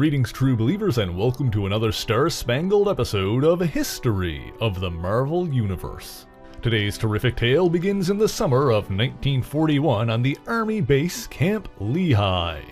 Greetings, true believers, and welcome to another star-spangled episode of History of the Marvel Universe. Today's terrific tale begins in the summer of 1941 on the Army base Camp Lehigh.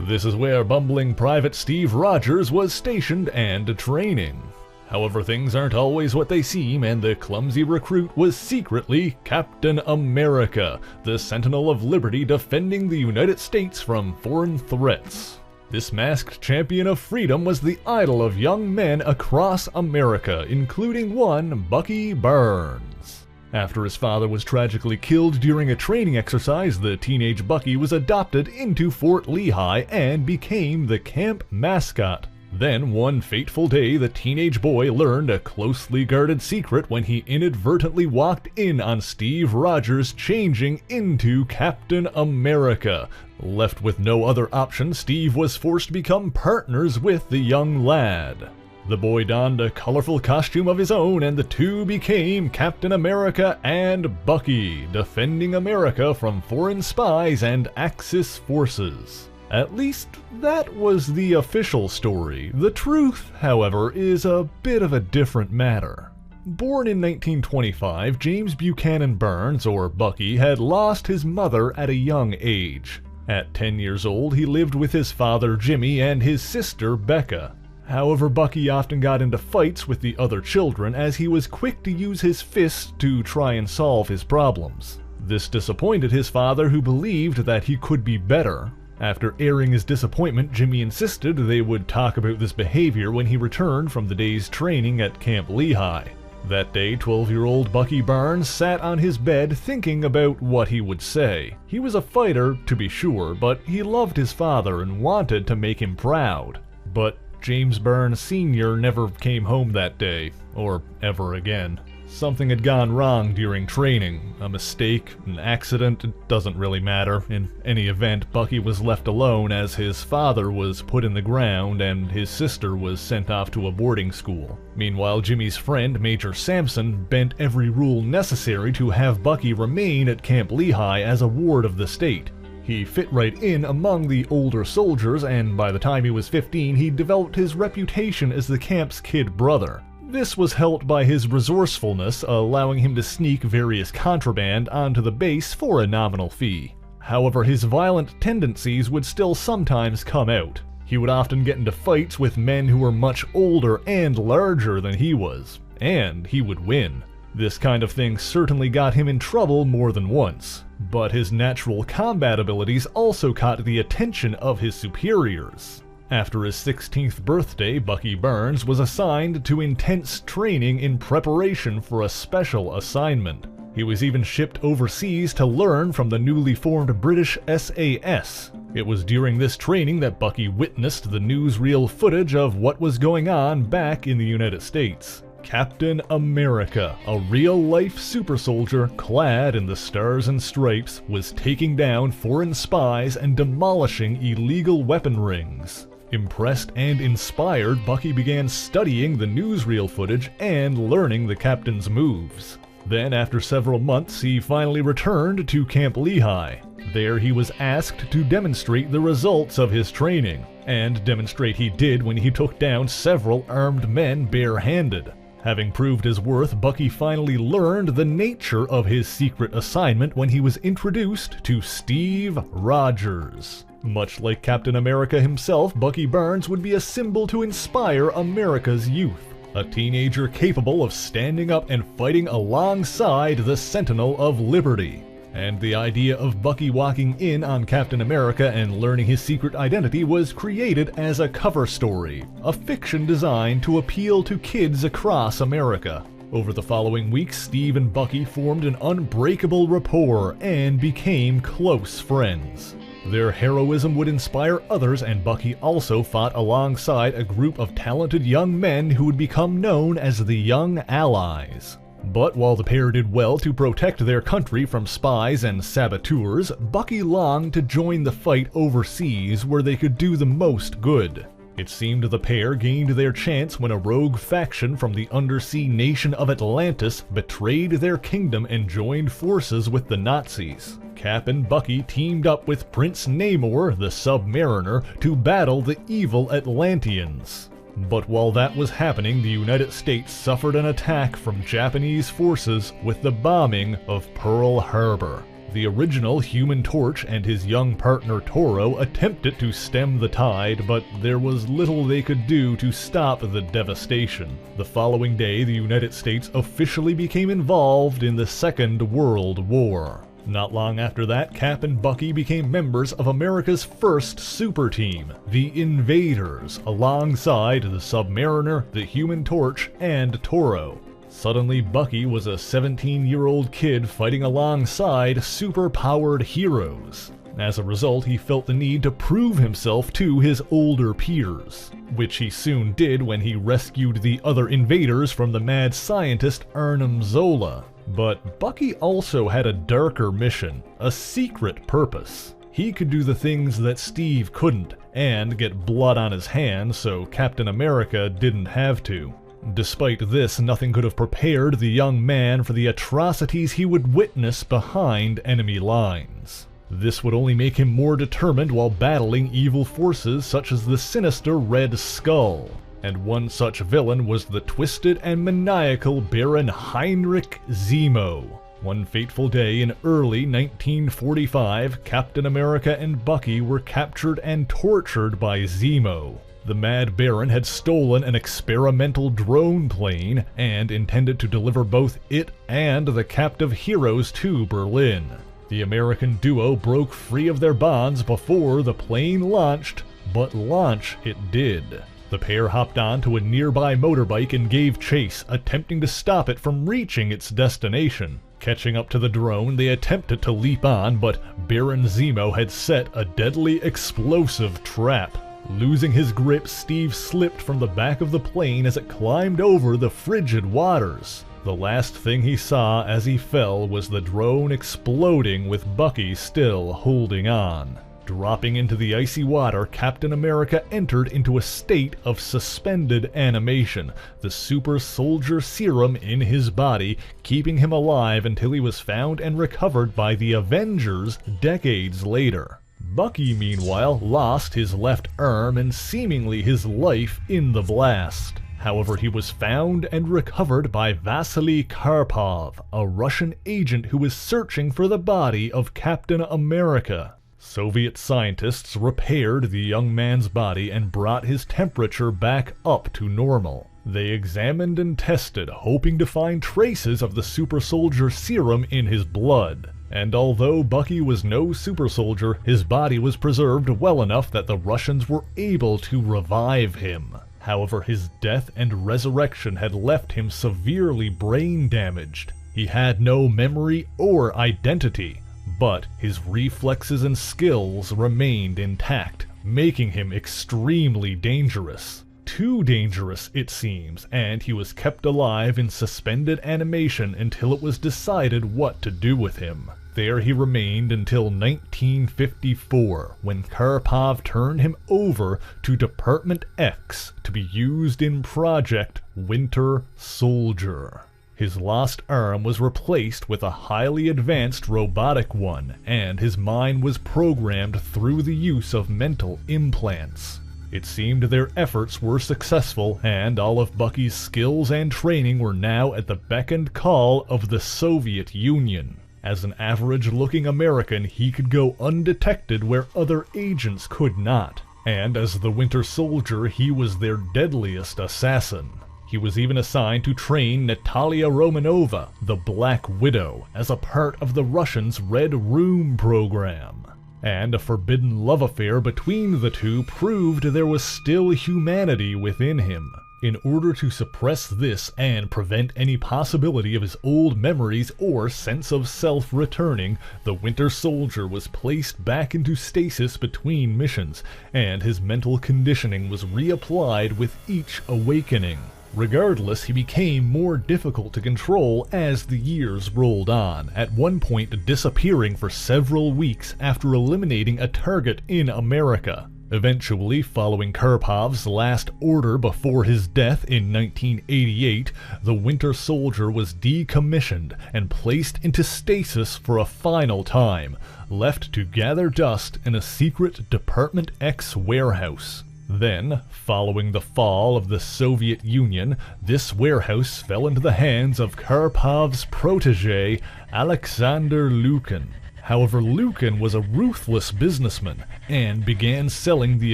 This is where bumbling Private Steve Rogers was stationed and training. However, things aren't always what they seem, and the clumsy recruit was secretly Captain America, the Sentinel of Liberty defending the United States from foreign threats. This masked champion of freedom was the idol of young men across America, including one Bucky Barnes. After his father was tragically killed during a training exercise, the teenage Bucky was adopted into Fort Lehigh and became the camp mascot. Then, one fateful day, the teenage boy learned a closely guarded secret when he inadvertently walked in on Steve Rogers changing into Captain America. Left with no other option, Steve was forced to become partners with the young lad. The boy donned a colorful costume of his own, and the two became Captain America and Bucky, defending America from foreign spies and Axis forces. At least, that was the official story. The truth, however, is a bit of a different matter. Born in 1925, James Buchanan Barnes, or Bucky, had lost his mother at a young age. At 10 years old, he lived with his father Jimmy and his sister Becca. However, Bucky often got into fights with the other children as he was quick to use his fists to try and solve his problems. This disappointed his father, who believed that he could be better. After airing his disappointment, Jimmy insisted they would talk about this behavior when he returned from the day's training at Camp Lehigh. That day, 12-year-old Bucky Barnes sat on his bed thinking about what he would say. He was a fighter, to be sure, but he loved his father and wanted to make him proud. But James Barnes Sr. never came home that day, or ever again. Something had gone wrong during training. A mistake, an accident, it doesn't really matter. In any event, Bucky was left alone as his father was put in the ground and his sister was sent off to a boarding school. Meanwhile, Jimmy's friend, Major Sampson, bent every rule necessary to have Bucky remain at Camp Lehigh as a ward of the state. He fit right in among the older soldiers, and by the time he was 15, he developed his reputation as the camp's kid brother. This was helped by his resourcefulness, allowing him to sneak various contraband onto the base for a nominal fee. However, his violent tendencies would still sometimes come out. He would often get into fights with men who were much older and larger than he was, and he would win. This kind of thing certainly got him in trouble more than once, but his natural combat abilities also caught the attention of his superiors. After his 16th birthday, Bucky Barnes was assigned to intense training in preparation for a special assignment. He was even shipped overseas to learn from the newly formed British SAS. It was during this training that Bucky witnessed the newsreel footage of what was going on back in the United States. Captain America, a real-life super soldier clad in the stars and stripes, was taking down foreign spies and demolishing illegal weapon rings. Impressed and inspired, Bucky began studying the newsreel footage and learning the captain's moves. Then, after several months, he finally returned to Camp Lehigh. There he was asked to demonstrate the results of his training, and demonstrate he did when he took down several armed men barehanded. Having proved his worth, Bucky finally learned the nature of his secret assignment when he was introduced to Steve Rogers. Much like Captain America himself, Bucky Barnes would be a symbol to inspire America's youth. A teenager capable of standing up and fighting alongside the Sentinel of Liberty. And the idea of Bucky walking in on Captain America and learning his secret identity was created as a cover story, a fiction designed to appeal to kids across America. Over the following weeks, Steve and Bucky formed an unbreakable rapport and became close friends. Their heroism would inspire others, and Bucky also fought alongside a group of talented young men who would become known as the Young Allies. But while the pair did well to protect their country from spies and saboteurs, Bucky longed to join the fight overseas where they could do the most good. It seemed the pair gained their chance when a rogue faction from the undersea nation of Atlantis betrayed their kingdom and joined forces with the Nazis. Cap and Bucky teamed up with Prince Namor, the Submariner, to battle the evil Atlanteans. But while that was happening, the United States suffered an attack from Japanese forces with the bombing of Pearl Harbor. The original Human Torch and his young partner Toro attempted to stem the tide, but there was little they could do to stop the devastation. The following day, the United States officially became involved in the Second World War. Not long after that, Cap and Bucky became members of America's first super team, the Invaders, alongside the Submariner, the Human Torch, and Toro. Suddenly, Bucky was a 17-year-old kid fighting alongside super-powered heroes. As a result, he felt the need to prove himself to his older peers, which he soon did when he rescued the other invaders from the mad scientist Arnim Zola. But Bucky also had a darker mission, a secret purpose. He could do the things that Steve couldn't, and get blood on his hands so Captain America didn't have to. Despite this, nothing could have prepared the young man for the atrocities he would witness behind enemy lines. This would only make him more determined while battling evil forces such as the sinister Red Skull. And one such villain was the twisted and maniacal Baron Heinrich Zemo. One fateful day in early 1945, Captain America and Bucky were captured and tortured by Zemo. The Mad Baron had stolen an experimental drone plane and intended to deliver both it and the captive heroes to Berlin. The American duo broke free of their bonds before the plane launched, but launch it did. The pair hopped onto a nearby motorbike and gave chase, attempting to stop it from reaching its destination. Catching up to the drone, they attempted to leap on, but Baron Zemo had set a deadly explosive trap. Losing his grip, Steve slipped from the back of the plane as it climbed over the frigid waters. The last thing he saw as he fell was the drone exploding with Bucky still holding on. Dropping into the icy water, Captain America entered into a state of suspended animation, the super soldier serum in his body keeping him alive until he was found and recovered by the Avengers decades later. Bucky, meanwhile, lost his left arm and seemingly his life in the blast. However, he was found and recovered by Vasily Karpov, a Russian agent who was searching for the body of Captain America. Soviet scientists repaired the young man's body and brought his temperature back up to normal. They examined and tested, hoping to find traces of the super soldier serum in his blood. And although Bucky was no super soldier, his body was preserved well enough that the Russians were able to revive him. However, his death and resurrection had left him severely brain damaged. He had no memory or identity, but his reflexes and skills remained intact, making him extremely dangerous. Too dangerous, it seems, and he was kept alive in suspended animation until it was decided what to do with him. There he remained until 1954, when Karpov turned him over to Department X to be used in Project Winter Soldier. His lost arm was replaced with a highly advanced robotic one, and his mind was programmed through the use of mental implants. It seemed their efforts were successful, and all of Bucky's skills and training were now at the beck and call of the Soviet Union. As an average-looking American, he could go undetected where other agents could not. And as the Winter Soldier, he was their deadliest assassin. He was even assigned to train Natalia Romanova, the Black Widow, as a part of the Russians' Red Room program. And a forbidden love affair between the two proved there was still humanity within him. In order to suppress this and prevent any possibility of his old memories or sense of self returning, the Winter Soldier was placed back into stasis between missions, and his mental conditioning was reapplied with each awakening. Regardless, he became more difficult to control as the years rolled on, at one point disappearing for several weeks after eliminating a target in America. Eventually, following Karpov's last order before his death in 1988, the Winter Soldier was decommissioned and placed into stasis for a final time, left to gather dust in a secret Department X warehouse. Then, following the fall of the Soviet Union, this warehouse fell into the hands of Karpov's protege, Alexander Lukin. However, Lukin was a ruthless businessman and began selling the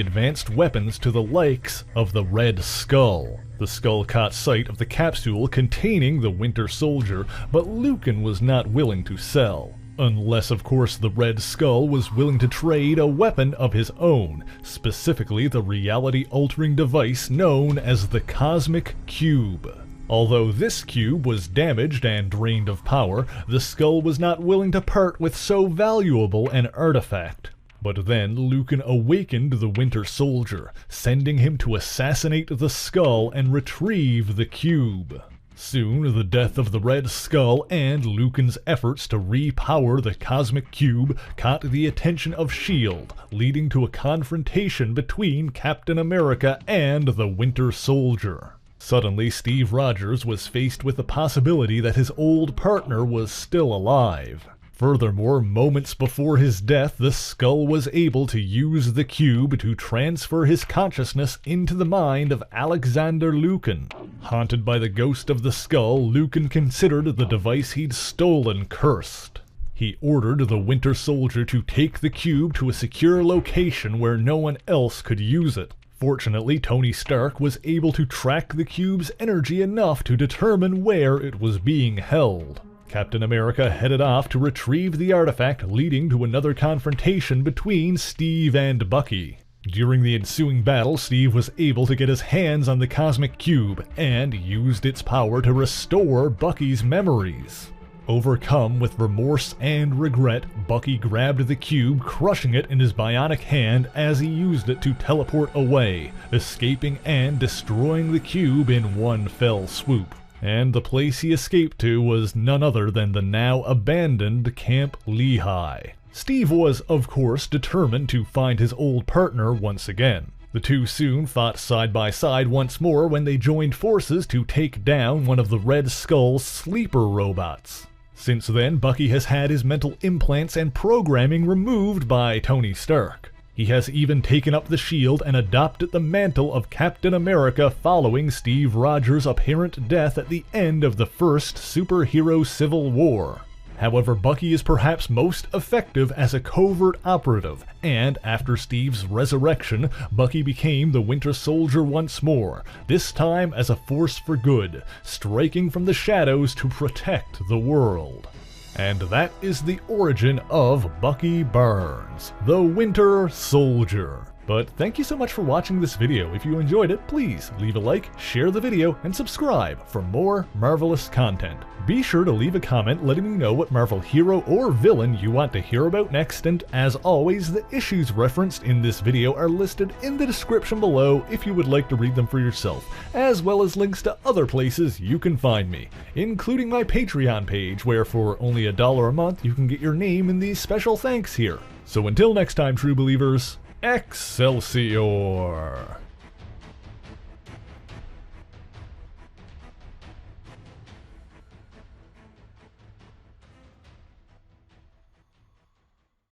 advanced weapons to the likes of the Red Skull. The Skull caught sight of the capsule containing the Winter Soldier, but Lukin was not willing to sell. Unless, of course, the Red Skull was willing to trade a weapon of his own, specifically the reality-altering device known as the Cosmic Cube. Although this cube was damaged and drained of power, the Skull was not willing to part with so valuable an artifact. But then Lukin awakened the Winter Soldier, sending him to assassinate the Skull and retrieve the cube. Soon, the death of the Red Skull and Lukin's efforts to repower the Cosmic Cube caught the attention of S.H.I.E.L.D., leading to a confrontation between Captain America and the Winter Soldier. Suddenly, Steve Rogers was faced with the possibility that his old partner was still alive. Furthermore, moments before his death, the Skull was able to use the cube to transfer his consciousness into the mind of Alexander Lukin. Haunted by the ghost of the Skull, Lukin considered the device he'd stolen cursed. He ordered the Winter Soldier to take the cube to a secure location where no one else could use it. Fortunately, Tony Stark was able to track the cube's energy enough to determine where it was being held. Captain America headed off to retrieve the artifact, leading to another confrontation between Steve and Bucky. During the ensuing battle, Steve was able to get his hands on the Cosmic Cube and used its power to restore Bucky's memories. Overcome with remorse and regret, Bucky grabbed the cube, crushing it in his bionic hand as he used it to teleport away, escaping and destroying the cube in one fell swoop. And the place he escaped to was none other than the now abandoned Camp Lehigh. Steve was, of course, determined to find his old partner once again. The two soon fought side by side once more when they joined forces to take down one of the Red Skull's sleeper robots. Since then, Bucky has had his mental implants and programming removed by Tony Stark. He has even taken up the shield and adopted the mantle of Captain America following Steve Rogers' apparent death at the end of the first superhero Civil War. However, Bucky is perhaps most effective as a covert operative, and after Steve's resurrection, Bucky became the Winter Soldier once more, this time as a force for good, striking from the shadows to protect the world. And that is the origin of Bucky Barnes, the Winter Soldier. But thank you so much for watching this video. If you enjoyed it, please leave a like, share the video, and subscribe for more marvelous content. Be sure to leave a comment letting me know what Marvel hero or villain you want to hear about next, and as always, the issues referenced in this video are listed in the description below if you would like to read them for yourself, as well as links to other places you can find me, including my Patreon page, where for only $1 a month you can get your name in these special thanks here. So until next time, true believers, Excelsior!